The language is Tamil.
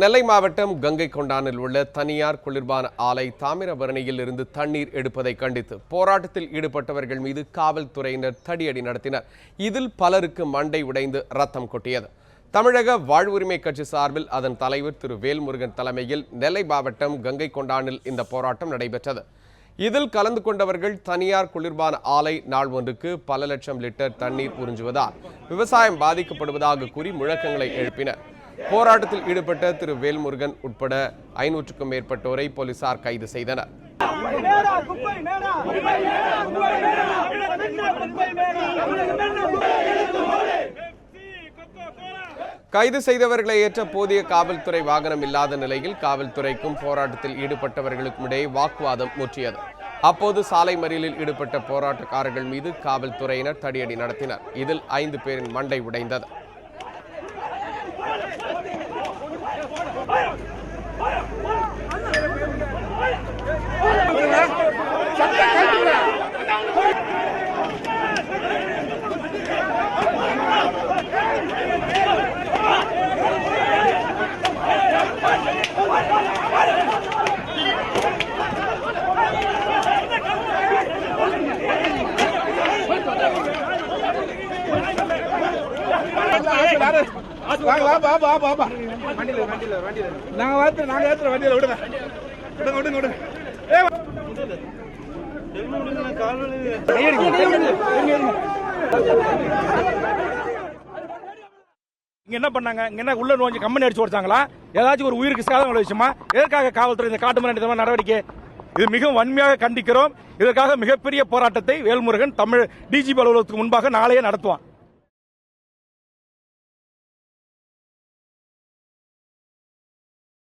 நெல்லை மாவட்டம் கங்கை கொண்டானில் உள்ள தனியார் குளிர்பான ஆலை தாமிரபரணியில் இருந்து தண்ணீர் எடுப்பதை கண்டித்து போராட்டத்தில் ஈடுபட்டவர்கள் மீது காவல்துறையினர் தடியடி நடத்தினர். இதில் பலருக்கு மண்டை உடைந்து ரத்தம் கொட்டியது. தமிழக வாழ்வுரிமை கட்சி சார்பில் அதன் தலைவர் திரு வேல்முருகன் தலைமையில் நெல்லை மாவட்டம் கங்கை கொண்டானில் இந்த போராட்டம் நடைபெற்றது. இதில் கலந்து கொண்டவர்கள் தனியார் குளிர்பான ஆலை நாள் ஒன்றுக்கு பல லட்சம் லிட்டர் தண்ணீர் உறிஞ்சுவதால் விவசாயம் பாதிக்கப்படுவதாக கூறி முழக்கங்களை எழுப்பினர். போராட்டத்தில் ஈடுபட்ட திரு வேல்முருகன் உட்பட 500க்கும் மேற்பட்டோரை போலீசார் கைது செய்தனர். கைது செய்தவர்களை ஏற்ற போதிய காவல்துறை வாகனம் இல்லாத நிலையில் காவல்துறைக்கும் போராட்டத்தில் ஈடுபட்டவர்களுக்கும் இடையே வாக்குவாதம் முற்றியது. அப்போது சாலை மறியலில் ஈடுபட்ட போராட்டக்காரர்கள் மீது காவல்துறையினர் தடியடி நடத்தினர். இதில் 5 பேரின் மண்டை உடைந்தது. என்ன பண்ணாங்க? என்ன உள்ள நோஞ்சி கம்பெனி அடிச்சு ஓடிச்சாங்களா? ஏதாச்சும் ஒரு உயிருக்கு சேதம் விளைவிச்சுமா? எதற்காக காவல்துறை இந்த காட்டுமிராண்டி நடவடிக்கை? இது மிகவும் வன்மையாக கண்டிக்கிறோம். இதற்காக மிகப்பெரிய போராட்டத்தை வேல்முருகன் தமிழ் டிஜிபி அலுவலகத்துக்கு முன்பாக நாளையே நடத்துவான்.